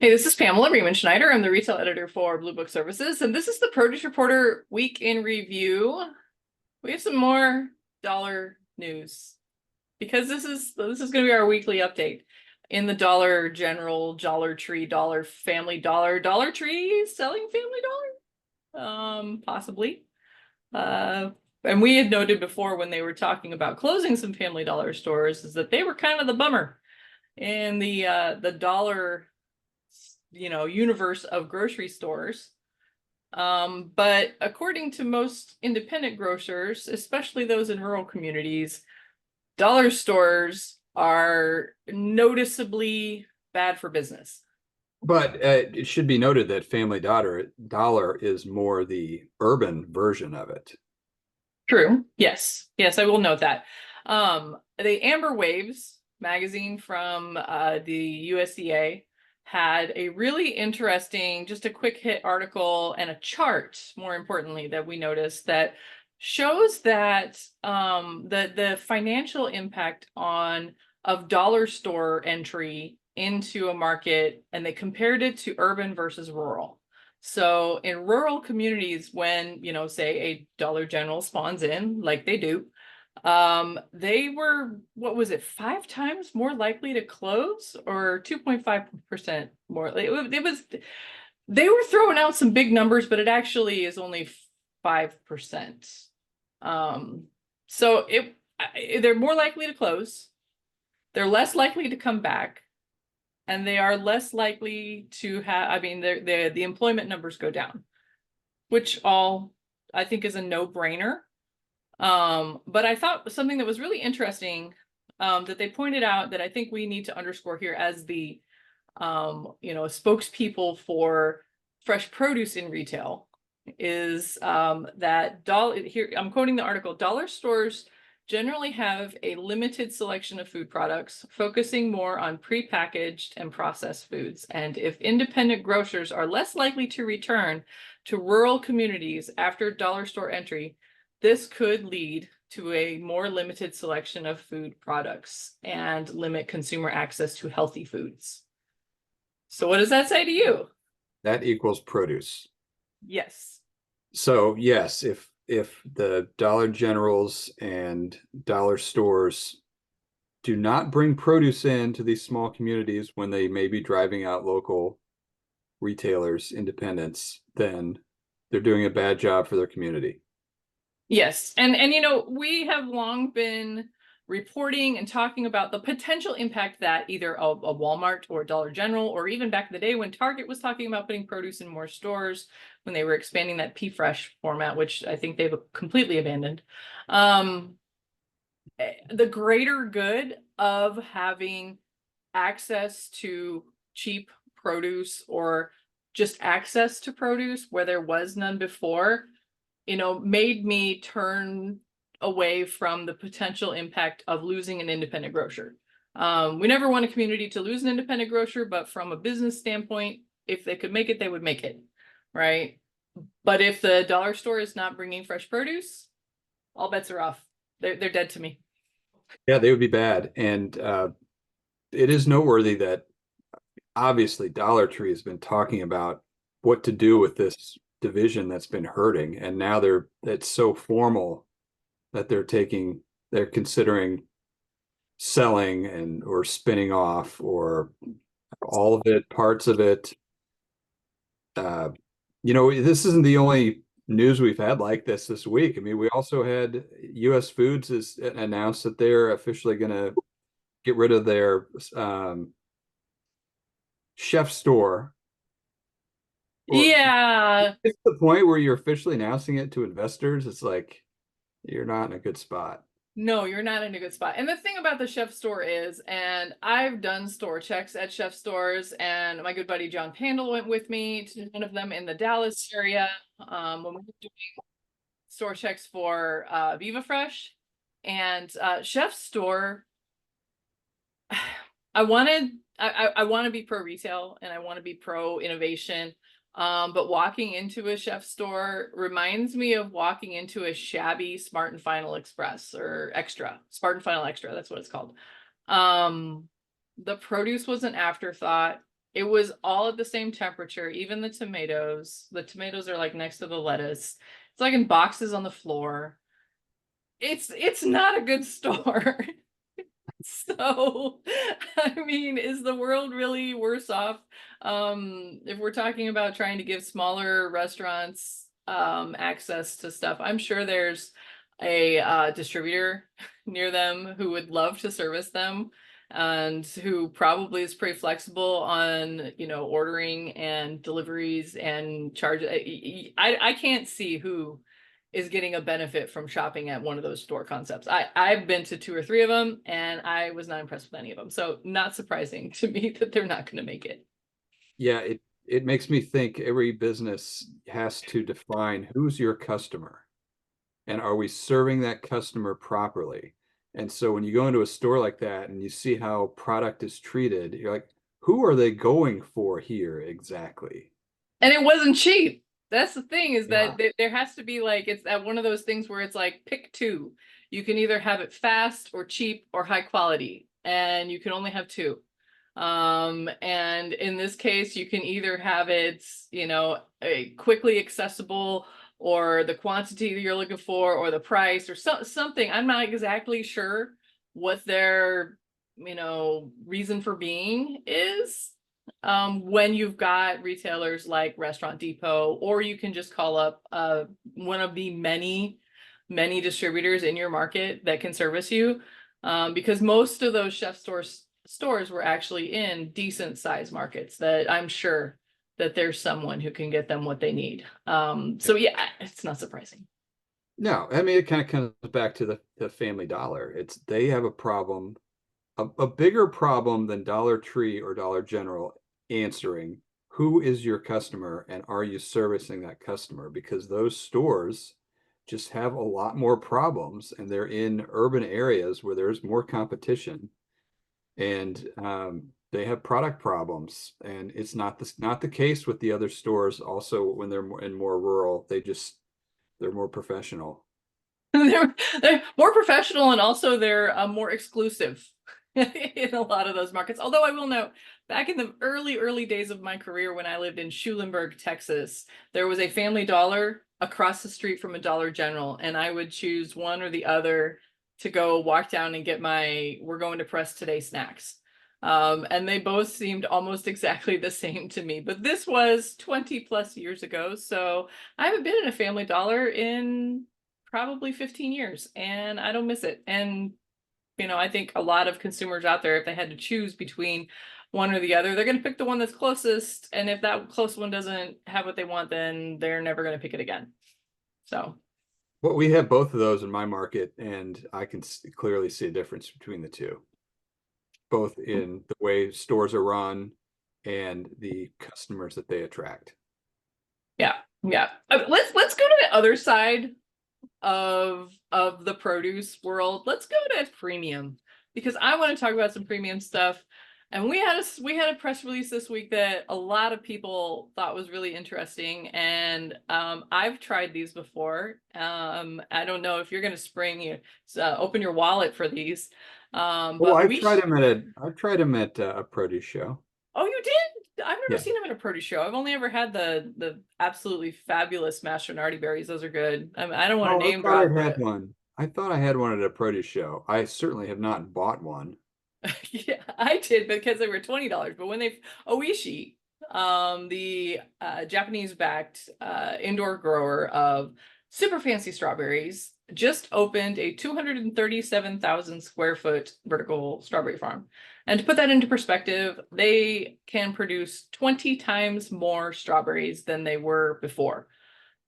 Hey, this is Pamela Riemann Schneider. I'm the retail editor for Blue Book Services, and this is the Produce Reporter Week in Review. We have some more dollar news because this is going to be our weekly update in the Dollar General, Dollar Tree, Dollar Family Dollar, Dollar Tree selling Family Dollar, possibly. And we had noted before when they were talking about closing some Family Dollar stores is that they were kind of the bummer in the dollar universe of grocery stores. But according to most independent grocers, especially those in rural communities, dollar stores are noticeably bad for business. But it should be noted that Family Dollar is more the urban version of it. True. Yes. Yes, I will note that. The Amber Waves magazine from the USDA had a really interesting, just a quick hit article and a chart, more importantly, that we noticed that shows that the financial impact of dollar store entry into a market, and they compared it to urban versus rural. So in rural communities, when, say a Dollar General spawns in, like they do, they were, what was it, 5 times more likely to close, or 2.5% more. They were throwing out some big numbers, but it actually is only 5%. So they're more likely to close. They're less likely to come back. And they are less likely to have, I mean, the employment numbers go down, which all I think is a no-brainer. But I thought something that was really interesting that they pointed out that I think we need to underscore here as the spokespeople for fresh produce in retail is that here I'm quoting the article, dollar stores generally have a limited selection of food products, focusing more on prepackaged and processed foods. And if independent grocers are less likely to return to rural communities after dollar store entry, this could lead to a more limited selection of food products and limit consumer access to healthy foods. So what does that say to you? That equals produce. Yes. So yes, if the Dollar Generals and dollar stores do not bring produce into these small communities when they may be driving out local retailers, independents, then they're doing a bad job for their community. Yes. And we have long been reporting and talking about the potential impact that either a Walmart or Dollar General, or even back in the day when Target was talking about putting produce in more stores, when they were expanding that P-Fresh format, which I think they've completely abandoned. The greater good of having access to cheap produce, or just access to produce where there was none before, made me turn away from the potential impact of losing an independent grocer. We never want a community to lose an independent grocer, but from a business standpoint, if they could make it, they would make it, right? But if the dollar store is not bringing fresh produce, all bets are off. They're dead to me. Yeah, they would be bad. And it is noteworthy that obviously Dollar Tree has been talking about what to do with this division that's been hurting. And now it's so formal that they're considering selling or spinning off, or all of it, parts of it. Uh, this isn't the only news we've had like this week. I mean, we also had US Foods has announced that they're officially going to get rid of their chef store. Or Yeah. it's the point where you're officially announcing it to investors. It's like you're not in a good spot. No, you're not in a good spot. And the thing about the chef store is, and I've done store checks at chef stores, and my good buddy John Pandle went with me to one of them in the Dallas area when we were doing store checks for Viva Fresh. And chef store, I want to be pro retail and I want to be pro innovation. But walking into a chef store reminds me of walking into a shabby Smart and Final Express or Extra, Smart and Final Extra. That's what it's called. The produce was an afterthought. It was all at the same temperature, even the tomatoes. The tomatoes are like next to the lettuce. It's like in boxes on the floor. It's not a good store. So, I mean, is the world really worse off? If we're talking about trying to give smaller restaurants access to stuff, I'm sure there's a distributor near them who would love to service them and who probably is pretty flexible on, you know, ordering and deliveries and charge. I can't see who is getting a benefit from shopping at one of those store concepts. I've been to 2 or 3 of them and I was not impressed with any of them. So not surprising to me that they're not going to make it. Yeah, it makes me think every business has to define who's your customer and are we serving that customer properly? And so when you go into a store like that and you see how product is treated, you're like, who are they going for here exactly? And it wasn't cheap. That's the thing, is Yeah. that there has to be like, it's at one of those things where it's like pick two. You can either have it fast or cheap or high quality, and you can only have two. And in this case, you can either have it, you know, a quickly accessible, or the quantity that you're looking for, or the price, or something. I'm not exactly sure what their, you know, reason for being is. When you've got retailers like Restaurant Depot, or you can just call up one of the many distributors in your market that can service you, because most of those chef stores were actually in decent size markets that I'm sure that there's someone who can get them what they need. So yeah, it's not surprising. No, I mean, it kind of comes back to the Family Dollar. It's they have a problem, a bigger problem than Dollar Tree or Dollar General answering who is your customer and are you servicing that customer? Because those stores just have a lot more problems and they're in urban areas where there's more competition and they have product problems. And it's not the case with the other stores. Also, when they're more, in more rural, they're more professional. They're more professional, and also they're more exclusive in a lot of those markets. Although I will note, back in the early days of my career when I lived in Schulenburg, Texas, there was a Family Dollar across the street from a Dollar General, and I would choose one or the other to go walk down and get my "we're going to press today" snacks. And they both seemed almost exactly the same to me. But this was 20 plus years ago, so I haven't been in a Family Dollar in probably 15 years, and I don't miss it. And, you know, I think a lot of consumers out there, if they had to choose between one or the other, they're going to pick the one that's closest. And if that close one doesn't have what they want, then they're never going to pick it again. So, Well, we have both of those in my market, and I can clearly see a difference between the two, both in the way stores are run and the customers that they attract. yeah, yeah. Let's go to the other side of the produce world. Let's go to premium, because I want to talk about some premium stuff. And we had a press release this week that a lot of people thought was really interesting, and I've tried these before. I don't know if you're going to open your wallet for these. Well, But I've tried them at a produce show. oh, you did? I've never Yeah. seen them at a produce show. I've only ever had the absolutely fabulous Mastronardi berries. Those are good. I don't want to Oh, I name thought drop, I had but one. I thought I had one at a produce show. I certainly have not bought one. yeah, I did, because they were $20. But when Oishi, the Japanese backed indoor grower of super fancy strawberries, just opened a 237,000 square foot vertical strawberry farm. And to put that into perspective, they can produce 20 times more strawberries than they were before.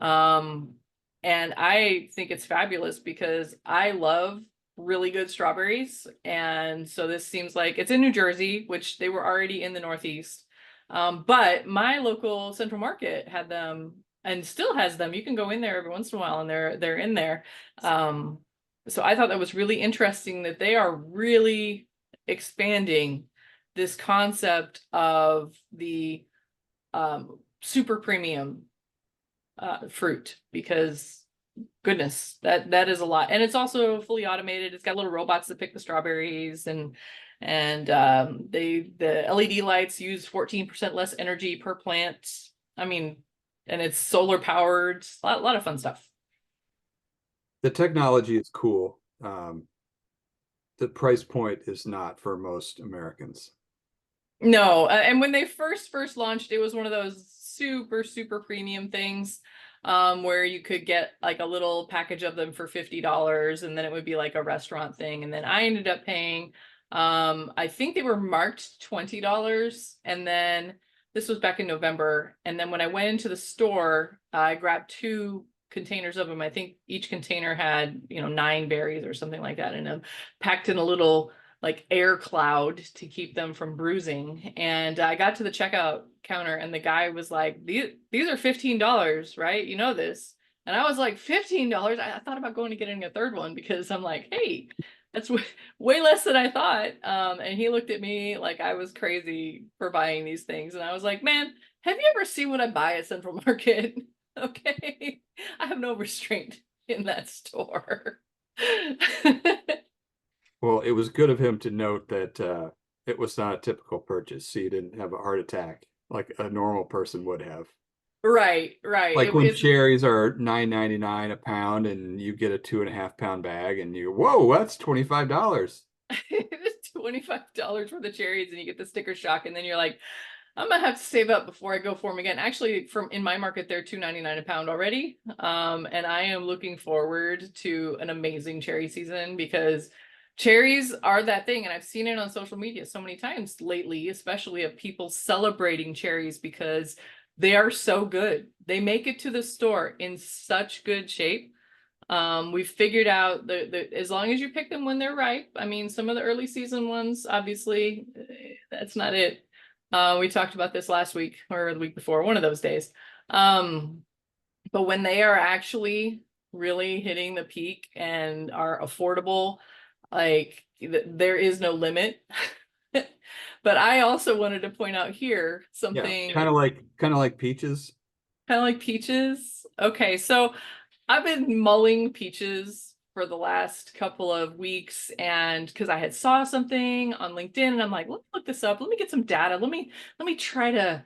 Um, and I think it's fabulous because I love really good strawberries. And so this seems like it's in New Jersey, which they were already in the Northeast. But my local Central Market had them and still has them. You can go in there every once in a while and they're in there. So I thought that was really interesting that they are really expanding this concept of the super premium fruit, because goodness, that is a lot. And it's also fully automated. It's got little robots that pick the strawberries, and And the LED lights use 14% less energy per plant. I mean, and it's solar powered. A lot of fun stuff. The technology is cool. The price point is not for most Americans. No, and when they first launched, it was one of those super premium things, where you could get like a little package of them for $50, and then it would be like a restaurant thing. And then I ended up paying, I think they were marked $20, and then this was back in November. And then when I went into the store, I grabbed 2 containers of them. I think each container had, 9 berries or something like that in them, packed in a little like air cloud to keep them from bruising. And I got to the checkout counter and the guy was like, these are $15, right? You know this. And I was like, $15? I thought about going to getting a third one because I'm like, hey, that's way less than I thought. And he looked at me like I was crazy for buying these things. And I was like, man, have you ever seen what I buy at Central Market? Okay. I have no restraint in that store. Well, it was good of him to note that it was not a typical purchase, so you didn't have a heart attack like a normal person would have. Right. Like when cherries are $9.99 a pound and you get a 2.5 pound bag and you, whoa, that's $25. It's $25 for the cherries and you get the sticker shock, and then you're like, I'm gonna have to save up before I go for them again. Actually, from in my market, they're $2.99 a pound already. And I am looking forward to an amazing cherry season because cherries are that thing. And I've seen it on social media so many times lately, especially of people celebrating cherries because they are so good. They make it to the store in such good shape. We've figured out the as long as you pick them when they're ripe. I mean, some of the early season ones, obviously, that's not it. We talked about this last week or the week before, one of those days. But when they are actually really hitting the peak and are affordable, like there is no limit. But I also wanted to point out here Yeah, something kind of like peaches. kind of like peaches. Okay, so I've been mulling peaches for the last couple of weeks, and because I had saw something on LinkedIn and I'm like, let me look this up, let me get some data, let me try to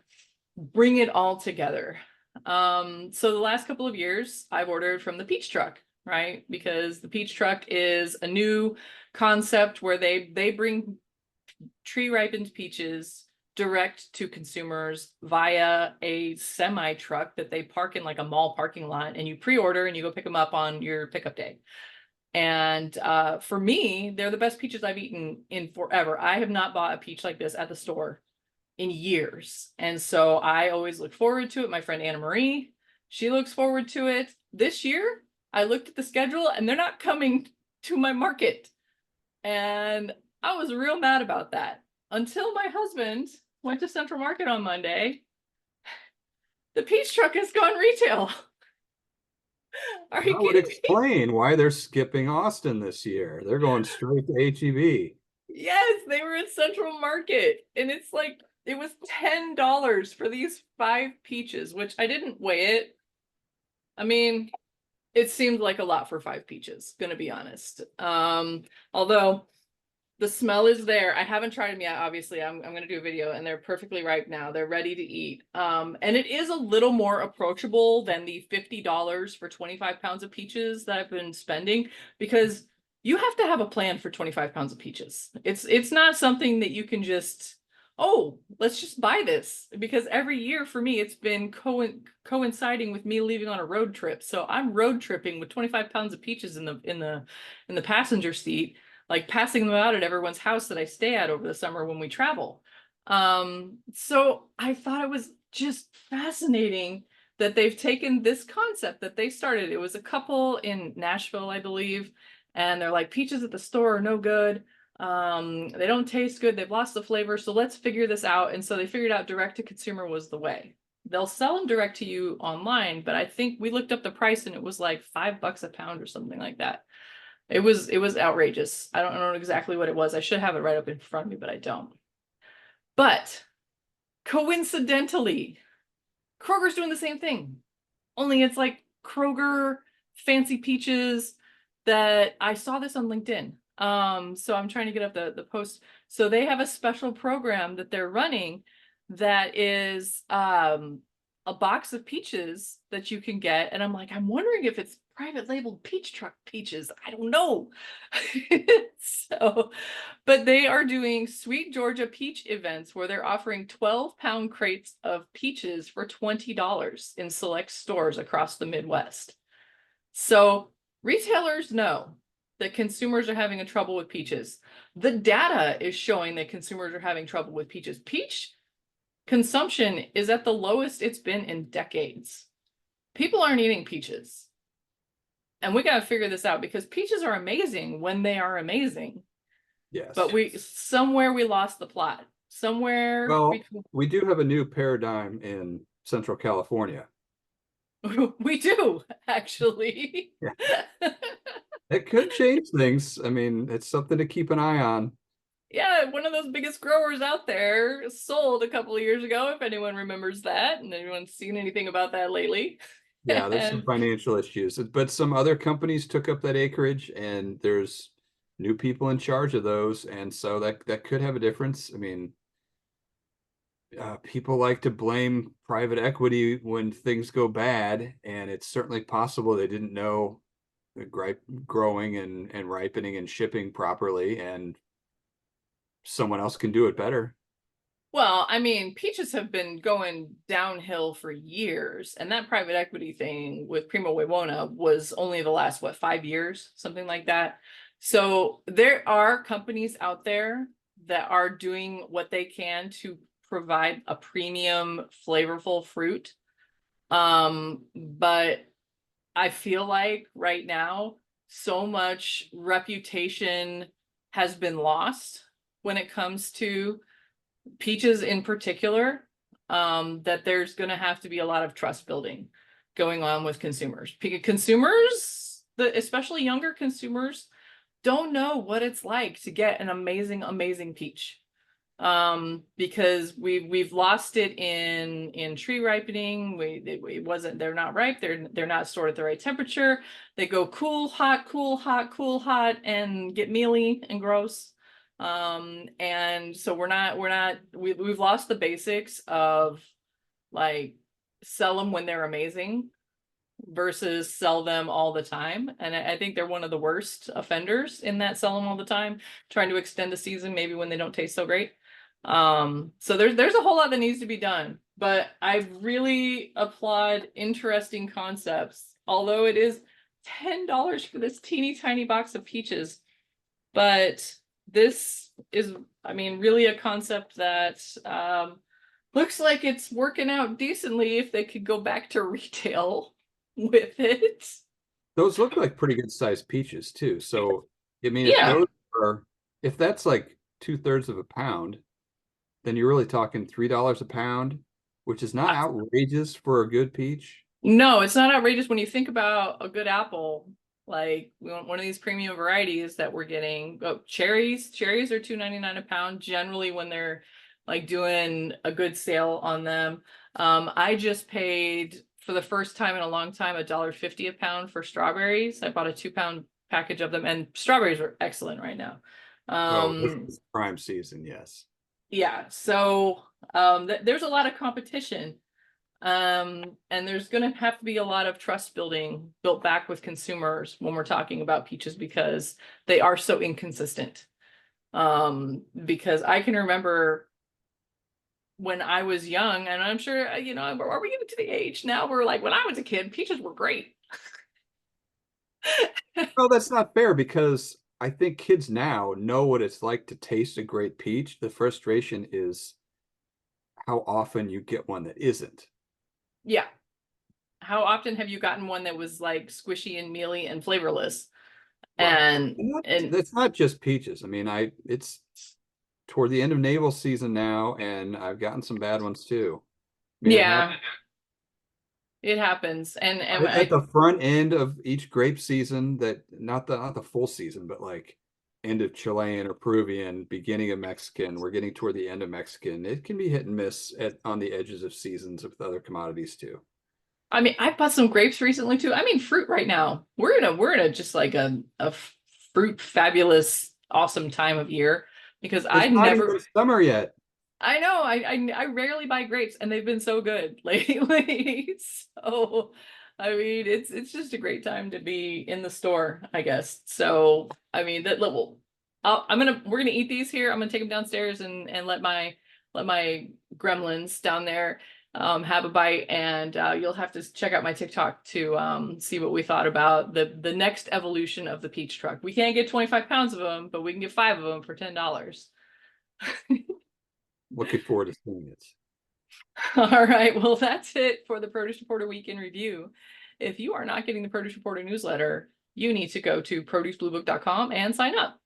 bring it all together. So the last couple of years I've ordered from the Peach Truck, right? Because the Peach Truck is a new concept where they bring tree ripened peaches direct to consumers via a semi truck that they park in like a mall parking lot, and you pre-order and you go pick them up on your pickup day. And for me, they're the best peaches I've eaten in forever. I have not bought a peach like this at the store in years. And so I always look forward to it. My friend Anna Marie, she looks forward to it. This year, I looked at the schedule and they're not coming to my market. And I was real mad about that until my husband went to Central Market on Monday. The Peach Truck has gone retail. Are you That would kidding me? explain why they're skipping Austin this year. They're going straight to HEB. Yes, they were at Central Market, and it's like it was $10 for these 5 peaches, which I didn't weigh it. I mean, it seemed like a lot for 5 peaches, gonna be honest. Although the smell is there. I haven't tried them yet. Obviously, I'm gonna do a video, and they're perfectly ripe now. They're ready to eat. And it is a little more approachable than the $50 for 25 pounds of peaches that I've been spending, because you have to have a plan for 25 pounds of peaches. It's not something that you can just, oh, let's just buy this, because every year for me it's been coinciding with me leaving on a road trip. So I'm road tripping with 25 pounds of peaches in the passenger seat, like passing them out at everyone's house that I stay at over the summer when we travel. So I thought it was just fascinating that they've taken this concept that they started. It was a couple in Nashville, I believe, and they're like, peaches at the store are no good. They don't taste good. They've lost the flavor. So let's figure this out. And so they figured out direct to consumer was the way. They'll sell them direct to you online, but I think we looked up the price and it was like $5 a pound or something like that. It was outrageous. I don't know exactly what it was. I should have it right up in front of me, but I don't. But coincidentally, Kroger's doing the same thing. Only it's like Kroger fancy peaches that I saw this on LinkedIn. So I'm trying to get up the post. So they have a special program that they're running that is a box of peaches that you can get. And I'm like, I'm wondering if it's private labeled peach truck peaches. I don't know. So, but they are doing Sweet Georgia peach events where they're offering 12-pound crates of peaches for $20 in select stores across the Midwest. So retailers know that consumers are having a trouble with peaches. The data is showing that consumers are having trouble with peaches. Peach consumption is at the lowest it's been in decades. People aren't eating peaches. And we got to figure this out because peaches are amazing when they are amazing. Yes. But somewhere we lost the plot. Somewhere Well, we do have a new paradigm in Central California. we do, actually. Yeah. It could change things. I mean, it's something to keep an eye on. Yeah, one of those biggest growers out there sold a couple of years ago, if anyone remembers that, and anyone's seen anything about that lately. Yeah, there's some financial issues, but some other companies took up that acreage, and there's new people in charge of those, and so that could have a difference. I mean, people like to blame private equity when things go bad, and it's certainly possible they didn't know the growing and ripening and shipping properly, and someone else can do it better. Well, I mean, peaches have been going downhill for years, and that private equity thing with Primo Wawona was only the last, what, 5 years, something like that. So there are companies out there that are doing what they can to provide a premium, flavorful fruit. But I feel like right now, so much reputation has been lost when it comes to peaches in particular, that there's going to have to be a lot of trust building going on with consumers. Consumers, especially younger consumers, don't know what it's like to get an amazing peach, because we've lost it in tree ripening. They're not ripe. They're not stored at the right temperature. They go cool, hot, cool, hot, cool, hot, and get mealy and gross. And so we've lost the basics of like sell them when they're amazing versus sell them all the time. And I think they're one of the worst offenders in that sell them all the time, trying to extend the season maybe when they don't taste so great. So there's a whole lot that needs to be done, but I really applaud interesting concepts, although it is $10 for this teeny tiny box of peaches. But this is, I mean, really a concept that looks like it's working out decently if they could go back to retail with it. Those look like pretty good sized peaches too. So, I mean, Yeah. if that's like 2/3 of a pound, then you're really talking $3 a pound, which is not outrageous for a good peach. No, it's not outrageous when you think about a good apple. Like one of these premium varieties that we're getting. Oh, cherries are $2.99 a pound generally when they're like doing a good sale on them. I just paid for the first time in a long time $1.50 a pound for strawberries. I bought a 2-pound package of them, and strawberries are excellent right now. This is prime season, yes. Yeah, so there's a lot of competition. And there's going to have to be a lot of trust building built back with consumers when we're talking about peaches because they are so inconsistent. Because I can remember when I was young, and I'm sure, are we getting to the age now where like when I was a kid, peaches were great. Well, that's not fair because I think kids now know what it's like to taste a great peach. The frustration is how often you get one that isn't. Yeah. How often have you gotten one that was like squishy and mealy and flavorless? Right. And it's not just peaches. I mean, it's toward the end of navel season now, and I've gotten some bad ones too. I mean, yeah, it happens. And at the front end of each grape season, that not the full season, but like end of Chilean or Peruvian, beginning of Mexican. We're getting toward the end of Mexican. It can be hit and miss on the edges of seasons with other commodities too. I mean, I bought some grapes recently too. I mean, fruit right now. We're in a just like a fruit fabulous, awesome time of year. because It's I not never, even summer yet. I know, I rarely buy grapes and they've been so good lately. So, I mean, it's just a great time to be in the store, I guess. So, I mean, that level, we're gonna eat these here. I'm gonna take them downstairs and let my gremlins down there have a bite, and you'll have to check out my TikTok to see what we thought about the next evolution of the peach truck. We can't get 25 pounds of them, but we can get 5 of them for $10. Looking forward to seeing it. All right, well, that's it for the Produce Reporter Week in Review. If you are not getting the Produce Reporter newsletter, you need to go to producebluebook.com and sign up.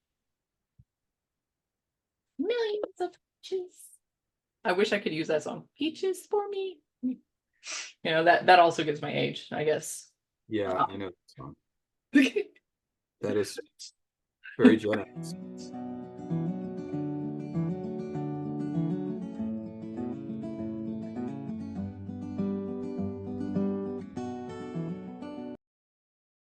Millions of peaches. I wish I could use that song. Peaches for me. You know, that also gives my age, I guess. Yeah, I know that song. That is very Gen X.